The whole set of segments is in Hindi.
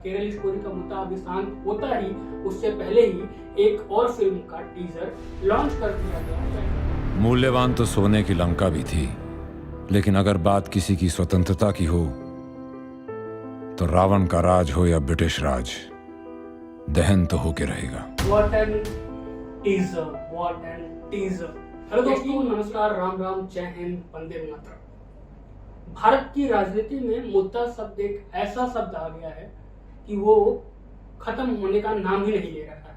केरल स्टोरी का मुद्दा अभी शांत होता ही उससे पहले ही एक और फिल्म का टीजर लॉन्च कर दिया गया। मूल्यवान तो सोने की लंका भी थी, लेकिन अगर बात किसी की स्वतंत्रता की हो तो रावण का राज हो या ब्रिटिश राज, दहन तो होके रहेगा। What an teaser, what an teaser। Hello दोस्तों, नमस्कार, राम राम, जय हिंद, वंदे मातरम। भारत की राजनीति में मुद्दा शब्द एक ऐसा शब्द आ गया है कि वो खत्म होने का नाम ही नहीं ले रहा है।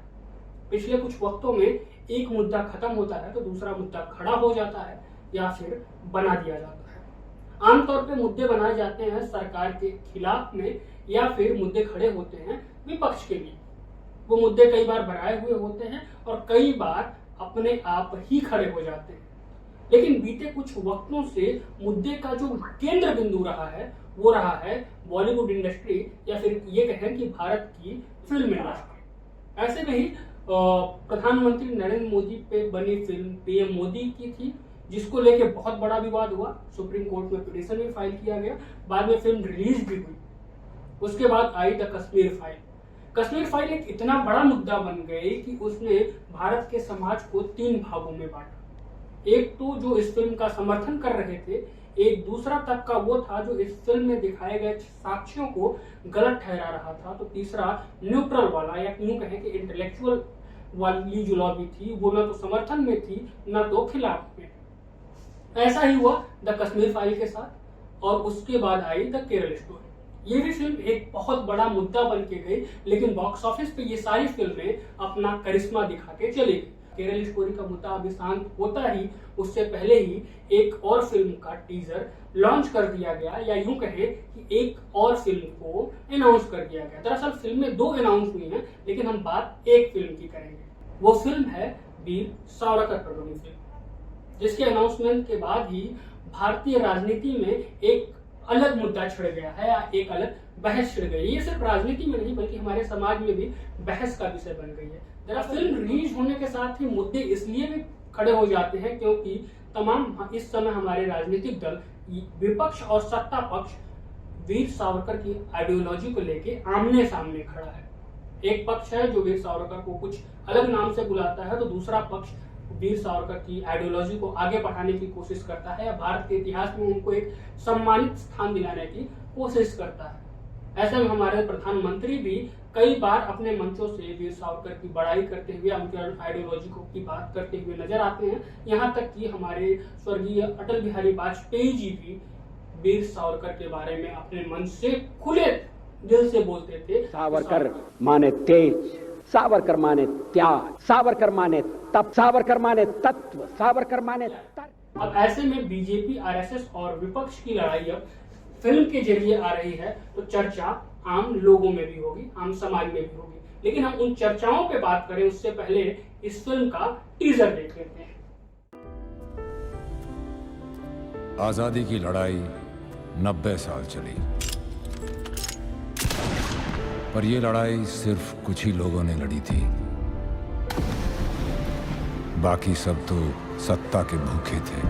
पिछले कुछ वक्तों में एक मुद्दा खत्म होता है तो दूसरा मुद्दा खड़ा हो जाता है या फिर बना दिया जाता है। आमतौर पे मुद्दे बनाए जाते हैं सरकार के खिलाफ में या फिर मुद्दे खड़े होते हैं विपक्ष के लिए। वो मुद्दे कई बार बनाए हुए होते हैं और कई बार अपने आप ही खड़े हो जाते हैं। लेकिन बीते कुछ वक्तों से मुद्दे का जो केंद्र बिंदु रहा है वो रहा है बॉलीवुड इंडस्ट्री या फिर ये कहें कि भारत की फिल्म इंडस्ट्री। ऐसे में ही प्रधानमंत्री नरेंद्र मोदी पे बनी फिल्म पीएम मोदी की थी, जिसको लेके बहुत बड़ा विवाद हुआ। सुप्रीम कोर्ट में पिटीशन भी फाइल किया गया, बाद में फिल्म रिलीज भी हुई। उसके बाद आई the Kashmir file. Kashmir file एक इतना बड़ा मुद्दा बन गई कि उसने भारत के समाज को 3 भागों में बांटा। एक तो जो इस फिल्म का समर्थन कर रहे थे, एक दूसरा तबका वो था जो इस फिल्म में दिखाए गए साक्ष्यों को गलत ठहरा रहा था, तो तीसरा न्यूट्रल वाला या यूं कहें कि इंटेलेक्चुअल वाली जो लॉबी थी वो न तो समर्थन में थी न तो खिलाफ में। ऐसा ही हुआ द कश्मीर फाइल के साथ, और उसके बाद आई द केरल स्टोरी। ये भी फिल्म एक बहुत बड़ा मुद्दा बन के गई, लेकिन बॉक्स ऑफिस पे ये सारी फिल्में अपना करिश्मा दिखा के चली गई। केरल स्टोरी का मुद्दा अभी शांत होता ही उससे पहले ही एक और फिल्म का टीजर लॉन्च कर दिया गया, या यूं कहें कि एक और फिल्म को अनाउंस कर दिया गया। दरअसल फिल्में 2 अनाउंस हुई हैं, लेकिन हम बात एक फिल्म की करेंगे। वो फिल्म है वीर सावरकर पर बनी फिल्म, जिसके अनाउंसमेंट के बाद ही भारतीय राजनीति में एक अलग मुद्दा छिड़ गया है या एक अलग बहस छिड़ गई। ये सिर्फ राजनीति में नहीं बल्कि हमारे समाज में भी बहस का विषय बन गई है। दरअसल फिल्म रिलीज होने के साथ ही मुद्दे इसलिए भी खड़े हो जाते हैं क्योंकि तमाम इस समय हमारे राजनीतिक दल, विपक्ष और सत्ता पक्ष, वीर सावरकर की आइडियोलॉजी को लेके आमने सामने खड़ा है। एक पक्ष है जो वीर सावरकर को कुछ अलग नाम से बुलाता है, तो दूसरा पक्ष वीर सावरकर की आइडियोलॉजी को आगे बढ़ाने की कोशिश करता है या भारत के इतिहास में उनको एक सम्मानित स्थान दिलाने की कोशिश करता है। ऐसे में हमारे प्रधानमंत्री भी कई बार अपने मंचों से वीर सावरकर की बड़ाई करते हुए, उनकी आइडियोलॉजी की बात करते हुए नजर आते हैं। यहाँ तक कि हमारे स्वर्गीय अटल बिहारी वाजपेयी जी भी वीर सावरकर के बारे में अपने मन से खुले दिल से बोलते थे। सावरकर माने तेज, सावरकर माने त्याग, सावरकर माने तप, सावरकर माने तत्व, सावरकर माने तर्क। अब ऐसे में बीजेपी, आरएसएस और विपक्ष की लड़ाई अब फिल्म के जरिए आ रही है, तो चर्चा आम लोगों में भी होगी, आम समाज में भी होगी। लेकिन हम उन चर्चाओं पे बात करें उससे पहले इस फिल्म का टीजर देख लेते हैं। आजादी की लड़ाई 90 साल चली, पर यह लड़ाई सिर्फ कुछ ही लोगों ने लड़ी थी। बाकी सब तो सत्ता के भूखे थे।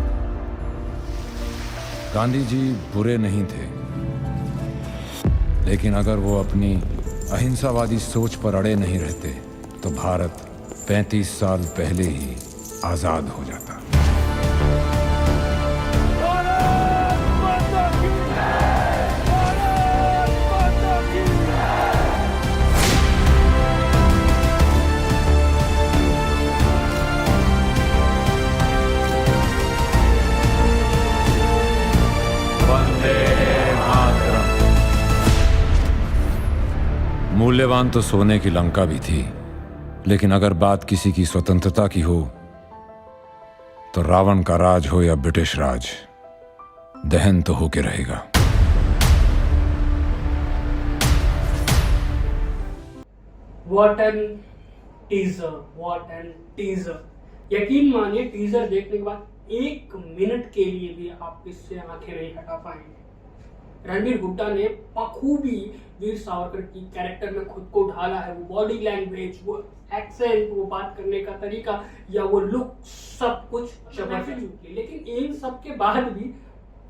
गांधी जी बुरे नहीं थे, लेकिन अगर वो अपनी अहिंसावादी सोच पर अड़े नहीं रहते तो भारत 35 साल पहले ही आजाद हो जाता। मूल्यवान तो सोने की लंका भी थी, लेकिन अगर बात किसी की स्वतंत्रता की हो तो रावण का राज हो या ब्रिटिश राज, दहन तो होके रहेगा। What an teaser, what an teaser। यकीन मानिए टीजर देखने के बाद 1 मिनट के लिए भी आप इससे आंखें नहीं हटा पाएंगे। रणबीर हुड्डा ने बखूबी वीर सावरकर की कैरेक्टर में खुद को ढाला है। वो बॉडी लैंग्वेज, वो एक्सेंट, वो बात करने का तरीका या वो लुक, सब कुछ जबरदस्त। लेकिन इन सब के बाद भी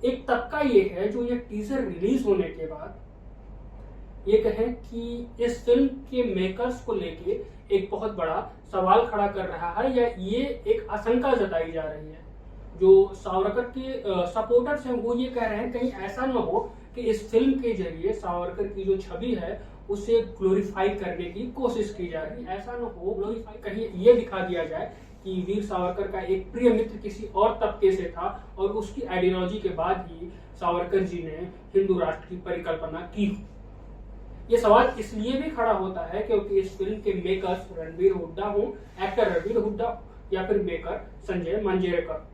एक तबका ये है जो ये टीजर रिलीज होने के बाद ये कहें कि इस फिल्म के मेकर्स को लेके एक बहुत बड़ा सवाल खड़ा कर रहा है, या ये एक आशंका जताई जा रही है। जो सावरकर के सपोर्टर्स हैं वो ये कह रहे हैं कहीं ऐसा न हो कि इस फिल्म के जरिए सावरकर की जो छवि है उसे ग्लोरीफाई करने की कोशिश की जा रही है। ऐसा न हो ग्लोरीफाई कहीं ये दिखा दिया जाए कि वीर सावरकर का एक प्रिय मित्र किसी और तबके से था और उसकी आइडियोलॉजी के बाद ही सावरकर जी ने हिंदू राष्ट्र की परिकल्पना की। ये सवाल इसलिए भी खड़ा होता है क्योंकि इस फिल्म के मेकर्स रणबीर हुड्डा हो, एक्टर रणबीर हुड्डा या फिर मेकर संजय मंजरेकर,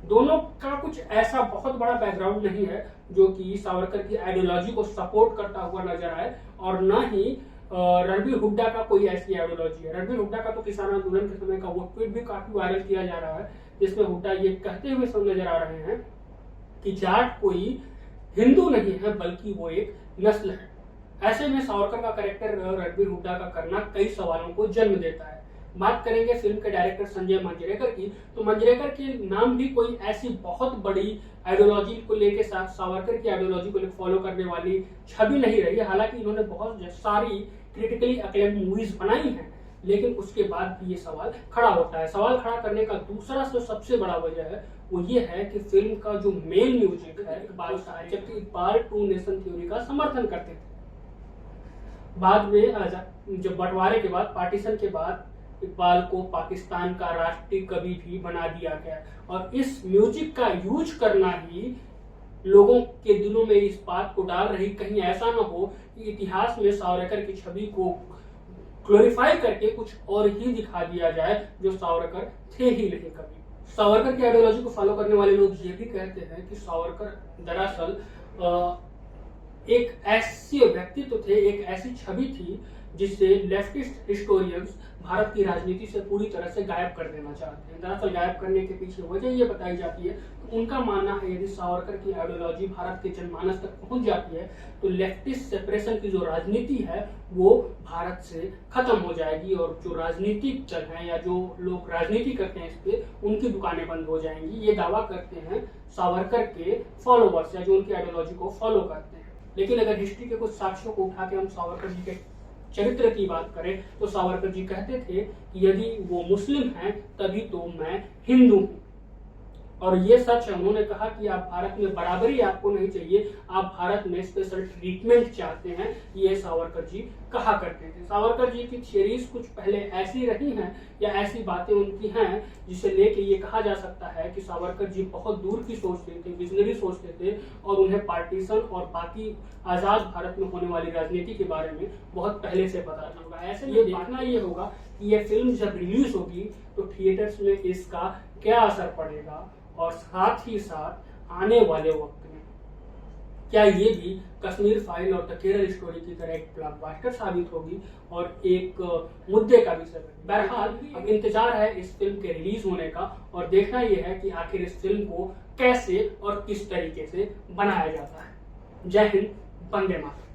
दोनों का कुछ ऐसा बहुत बड़ा बैकग्राउंड नहीं है जो कि सावरकर की आइडियोलॉजी को सपोर्ट करता हुआ नजर आए, और न ही रणबीर हुड्डा का कोई ऐसी आइडियोलॉजी है। रणबीर हुड्डा का तो किसान आंदोलन के समय का वो ट्वीट भी काफी वायरल किया जा रहा है, जिसमें हुड्डा ये कहते हुए सब नजर आ रहे हैं कि जाट कोई हिंदू नहीं है बल्कि वो एक नस्ल है। ऐसे में सावरकर का कैरेक्टर रणबीर हुड्डा का करना कई सवालों को जन्म देता है। बात करेंगे फिल्म के डायरेक्टर संजय मंजरेकर की, तो मंजरेकर के नाम भी कोई ऐसी बहुत बड़ी आइडियोलॉजी को लेके सावरकर की आइडियोलॉजी को फॉलो करने वाली छवि नहीं रही है। हालांकि इन्होंने बहुत सारी क्रिटिकली अक्लेम्ड मूवीज बनाई हैं, लेकिन उसके बाद भी ये सवाल खड़ा होता है। सवाल खड़ा करने का दूसरा सबसे बड़ा वजह है वो ये है कि फिल्म का जो मेन म्यूजिक है इकबाल शायरी, जबकि इकबाल ट्रू नेशन थ्योरी का समर्थन करते थे। बाद में जब बंटवारे के बाद, पार्टीशन के बाद, इकबाल को पाकिस्तान का राष्ट्रीय कवि भी बना दिया गया, और इस म्यूजिक का यूज करना ही लोगों के दिलों में इस बात को डाल रही कहीं ऐसा न हो कि इतिहास में सावरकर की छवि को ग्लोरीफाई करके कुछ और ही दिखा दिया जाए जो सावरकर थे ही नहीं कभी। सावरकर की आइडियोलॉजी को फॉलो करने वाले लोग ये भी कहते हैं कि सावरकर दरअसल एक ऐसे व्यक्तित्व थे, एक ऐसी छवि थी जिससे लेफ्टिस्ट हिस्टोरियंस भारत की राजनीति से पूरी तरह से गायब कर देना चाहते हैं। दरअसल गायब करने के पीछे वजह ये बताई जाती है कि उनका मानना है यदि सावरकर की आइडियोलॉजी भारत के जनमानस तक पहुंच जाती है तो लेफ्टिस्ट सेपरेशन की जो राजनीति है वो भारत से खत्म हो जाएगी, और जो राजनीतिक दल है या जो लोग राजनीति करते हैं इस पे उनकी दुकानें बंद हो जाएंगी। ये दावा करते हैं सावरकर के फॉलोवर्स या जो उनकी आइडियोलॉजी को फॉलो करते हैं। लेकिन अगर हिस्ट्री के कुछ साक्ष्यों को उठा के हम सावरकर जी के चरित्र की बात करें तो सावरकर जी कहते थे कि यदि वो मुस्लिम हैं तभी तो मैं हिंदू हूं, और ये सच है। उन्होंने कहा कि आप भारत में बराबरी आपको नहीं चाहिए, आप भारत में स्पेशल ट्रीटमेंट चाहते हैं, ये सावरकर जी कहा करते थे। सावरकर जी की थियरीज कुछ पहले ऐसी रही हैं या ऐसी बातें उनकी हैं जिसे लेके ये कहा जा सकता है कि सावरकर जी बहुत दूर की सोचते थे, विजनरी सोचते थे, और उन्हें पार्टीशन और बाकी आजाद भारत में होने वाली राजनीति के बारे में बहुत पहले से पता था। ऐसे ये देखना ये होगा कि ये फिल्म जब रिलीज होगी तो थिएटर्स में इसका क्या असर पड़ेगा, और साथ ही साथ आने वाले वक्त में क्या ये भी कश्मीर फाइल और द केरल स्टोरी की तरह एक ब्लॉकबस्टर साबित होगी और एक मुद्दे का विषय बनेगी। बहरहाल अब इंतजार है इस फिल्म के रिलीज होने का, और देखना यह है कि आखिर इस फिल्म को कैसे और किस तरीके से बनाया जाता है। जय हिंद, वंदे मातरम।